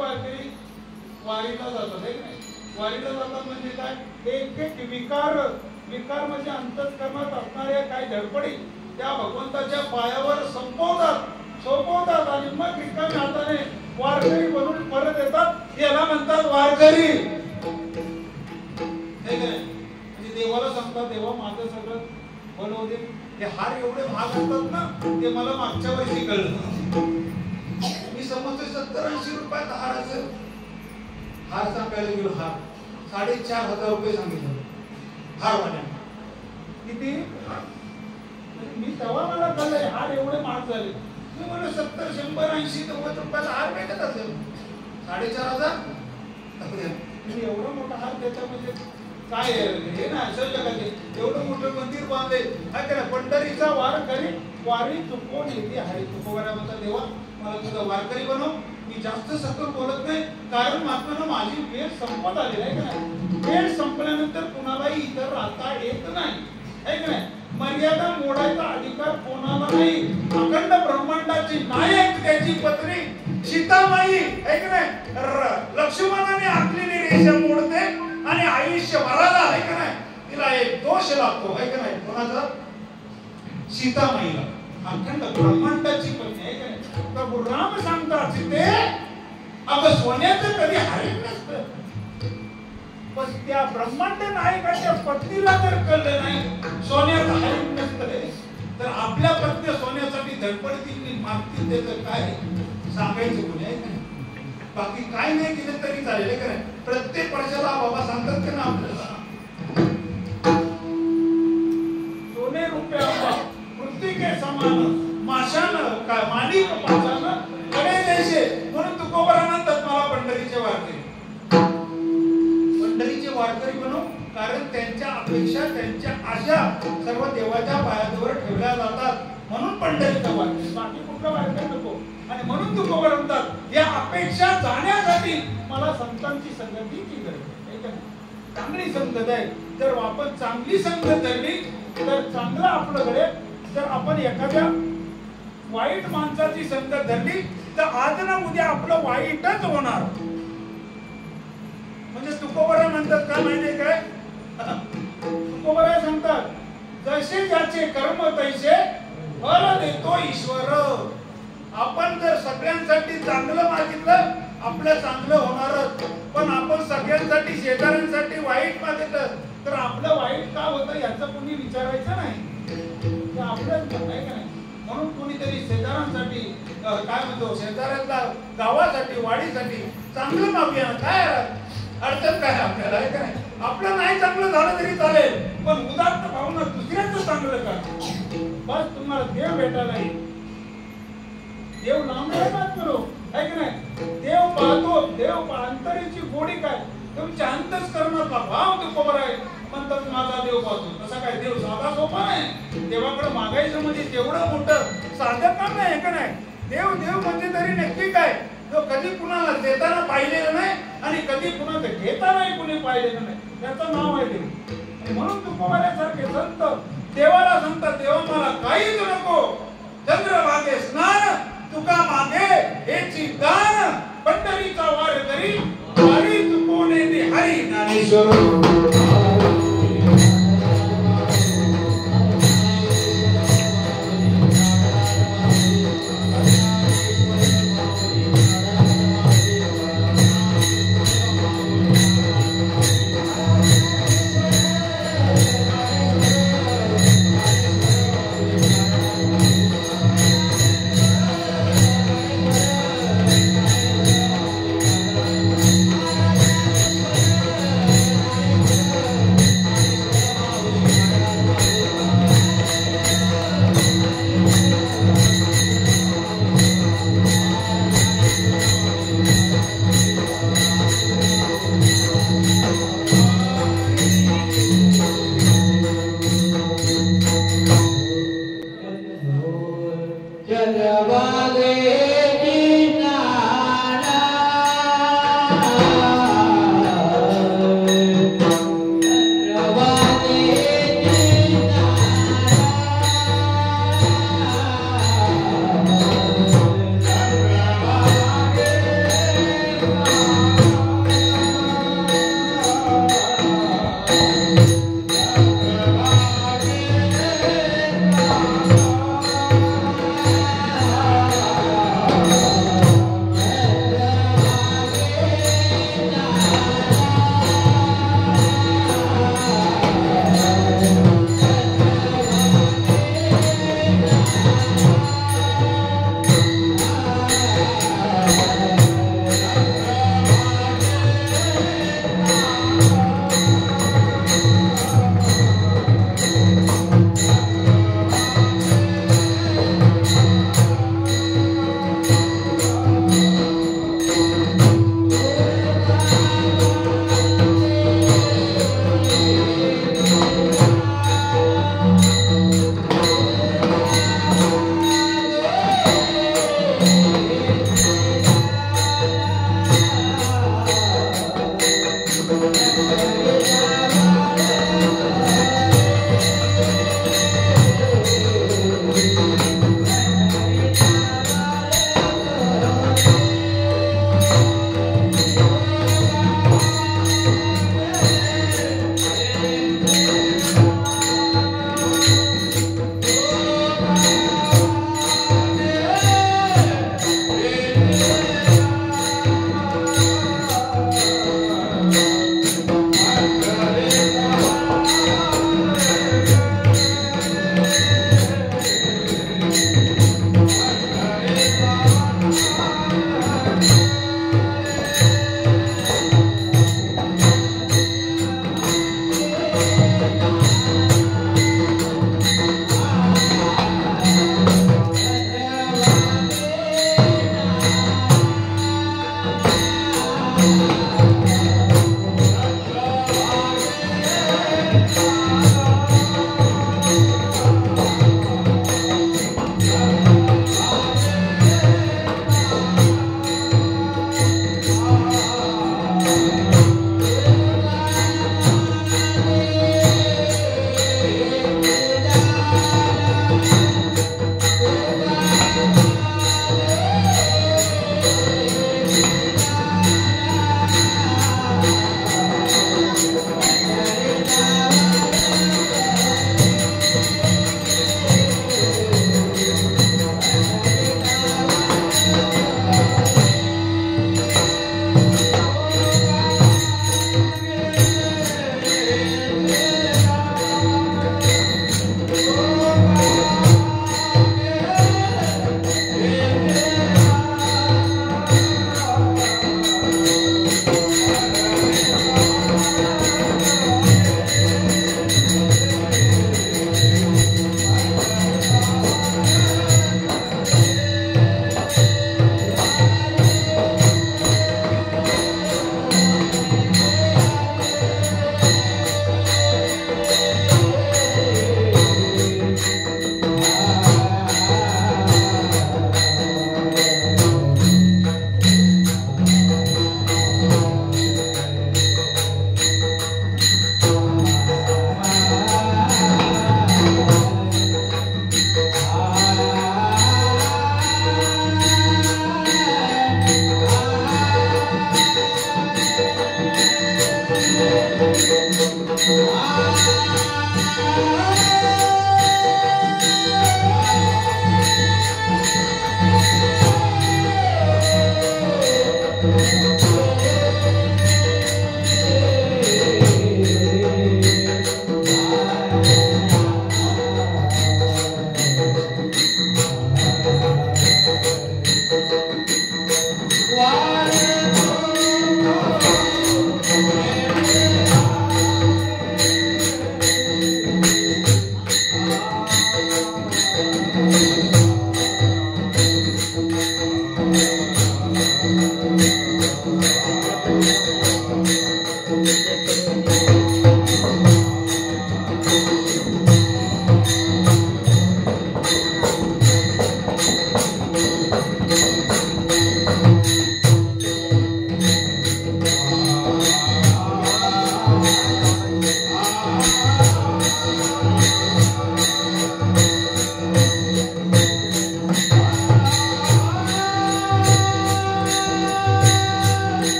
वारकरी वारीला जातात आहे नाही. वारीला जातात म्हणजे काय, एक एक विकार म्हणजे अंतःकरणात असणाऱ्या काय धडपडी त्या भगवंताच्या पायावर सोपवतात आणि मग रिकाम्या हाताने वारकरी बनून परत येतात. याला म्हणतात वारकरी. म्हणजे देवाला सांगतात, देवा माझं सगळं बनवू दे. हे हार एवढे महाग असतात ना, ते मला मागच्या वर्षी कळलं. मी समजते 70-80 रुपयात हार असेल. हार सांगायला गेलो, हार 4,500 रुपये सांगितलं हारवाल्यांना. किती? मी तेव्हा मला कळलं हार एवढे महाग झाले. मी म्हणलं 70, 100, 80, 90 रुपयाला हार भेटत असेल. 4,500 तुम्ही एवढा मोठा हार त्याच्यामध्ये काय हे ना असेल जगाचे. एवढं मोठं मंदिर बांधले काय करा. पंढरीचा वारकरी वारी चुकवून येते हरी. चुकवणाऱ्या म्हणतात, देवा मला तुझा वारकरी बनव. मी जास्त सखोल बोलत नाही, कारण महात्मानं माझी वेळ संपत आलेली आहे का नाही. वेळ संपल्यानंतर कुणालाही इतर राहता येत नाही आहे का नाही. मर्यादा मोडायचा अधिकार कोणाला नाही. अखंड ब्रह्मांडाची नायक त्याची पत्नी सीतामाई आहे का नाही. लक्ष्मणाने आखलेली रेषा मोडते आणि आयुष्यभराला आहे का नाही तिला एक दोष लागतो आहे का नाही. कोणाचा? सीतामाईला. अखंड ब्रह्मांडाची पत्नी आहे का नाही. प्रभू राम सांगतात, सीते अगं सोन्याचं कधी हरित नसतं, पण त्या ब्रह्मांड नायकाच्या पत्नीला जर कळलं नाही सोन्याचं हरित नसतं, तर आपल्या पत्नी सोन्यासाठी धडपडतील मागतील त्याचं काय सांगायचं कोणी आहे का. बाकी काय नाही केलं तरी चालेल का नाही. प्रत्येक वर्षाला बाबा सांगतात का ना आपल्याला, सोने रुपये मृत्तिके समान माशानं काय माणिक पाचानं कडे देशे. म्हणून तुकोबरा म्हणतात मला पंढरीचे वारकरी. पंढरीचे वारकरी म्हणून, कारण त्यांच्या अपेक्षा त्यांच्या आशा सर्व देवाच्या पायाजवळ ठेवल्या जातात. म्हणून पंढरीचा वारकरी, बाकी कुठला वारकरी नको. आणि म्हणून तुकोबरा म्हणतात, या अपेक्षा जाण्यासाठी मला संतांची संगतीची गरज आहे. चांगली संगत आहे. जर आपण चांगली संगत धरली तर चांगलं आपल्याकडे. जर आपण एखाद्या वाईट माणसाची संगत धरली तर आज ना उद्या आपलं वाईटच होणार. म्हणजे तुकोबरा म्हणतात काय माहितीये काय, तुकोबरा सांगतात, जसे ज्याचे कर्म तैसे फल देतो ईश्वर. आपण जर सगळ्यांसाठी चांगलं मागितलं आपलं चांगलं होणारच. पण आपण सगळ्यांसाठी शेजाऱ्यांसाठी वाईट मागितलं तर आपलं वाईट का होतं याचं कोणी विचारायचं नाही. ते आपलंच आहे का नाही. म्हणून कोणीतरी शेजाऱ्यांसाठी काय म्हणतो, शेजाऱ्यांना गावासाठी वाडीसाठी चांगलं मागूया. काय अडचण काय आपल्याला आहे का नाही. आपलं नाही चांगलं झालं तरी चालेल, पण उदात्त भावना दुसऱ्याचं चांगलं करा. बस तुम्हाला देव भेटायला येईल. देव नामस्मरण करू आहे की नाही. देव पाहतो, देव अंतरीची गोडी काय तुमच्या अंतःकरणातला भाव तुकोबरा आहे. म्हणतात माझा देव पाहतो. तसा काय देव साधा सोपा नाही. देवाकडे मागायचं म्हणजे तेवढं मोठं साधं काम नाही का नाही. देव म्हणजे तरी नक्की काय, जो कधी कुणाला देताना पाहिलेलं नाही आणि कधी कुणाचं घेतानाही कुणी पाहिलेलं नाही, त्याचं नाव आहे देव. म्हणून तुकोबऱ्यासारखे संत देवाला सांगतात, देवा मला काहीच नको, चंद्रभागे स्नान तुका मागे हेची दान. पंढरीचा वारकरी वारी चुकवणे ते हरी ज्ञानेश्वर.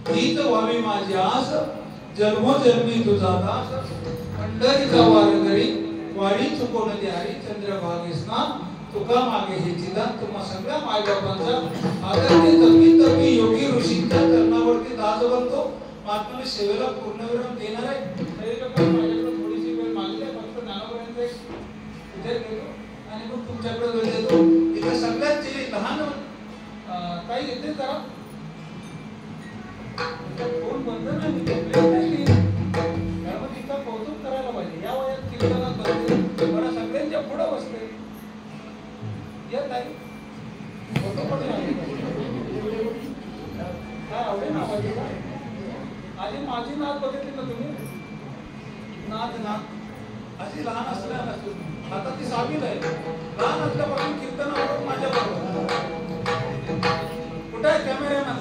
हीच व्हावी माझी आस जन्मोजन्मी तुझा दास पंढरीचा वारकरी वाडी चुकवून द्यारी चंद्रभागेसना तुका मागे हे चिदान तुम्हा सगळ्या मायबापांचा आदरणी तपी योगी ऋषींच्या चरणावरती दास बनतो. महात्माने सेवेला पूर्णविराम देणार आहे. तरी लोकांनी माझ्याकडे थोडीशी वेळ मागली फक्त ज्ञानापर्यंत उद्या घेतो आणि मग तुमच्याकडे वेळ देतो. इथे सगळ्यात जे लहान काही येते करा कोण बंद नाही त्यामुळे तिथं कौतुक करायला पाहिजे. या वयात कीर्तनात बसते मला सगळ्यांच्या पुढं बसते येत आहे फोटो पण काय आवडेल ना आवाज आधी माझी नाद बघितली ना तुम्ही नाद अशी लहान असल्या आता ती सामील आहे. लहान असल्यापासून कीर्तनावर माझ्या बरोबर कुठे आहे कॅमेरामॅन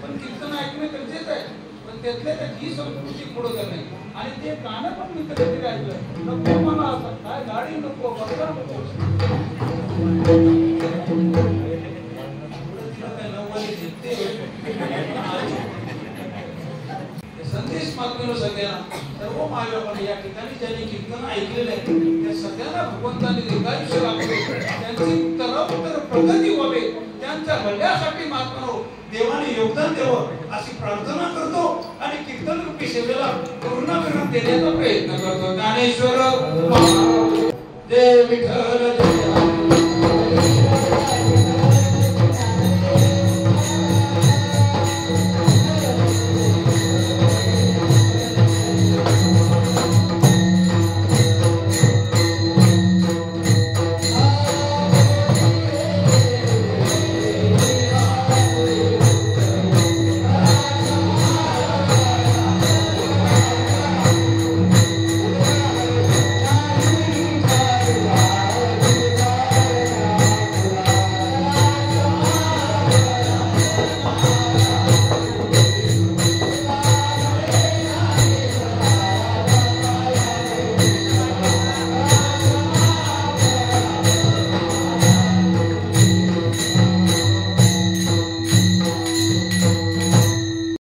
पण कीर्तन ऐकणे गरजेचं आहे. पण त्यातल्या त्यात ही संस्कृती पुढे करणे आणि ते गाणं पण मी कधीतरी ऐकलं नको मला असं काय गाडी नको बघा नको संदेश मागणं सगळ्यांना सर्व मायबापांनी या ठिकाणी ज्यांनी कीर्तन ऐकलेलं आहे त्या सगळ्यांना भगवंतांनी दीर्घायुष्य लाभले त्यांची उत्तर प्रगती व्हावे त्यांच्या भल्यासाठी महात्मानो देवाने योगदान द्यावं अशी प्रार्थना करतो आणि कीर्तन रूपी सेवेला पूर्णविराम देण्याचा प्रयत्न करतो. ज्ञानेश्वर जय विठ्ठल जय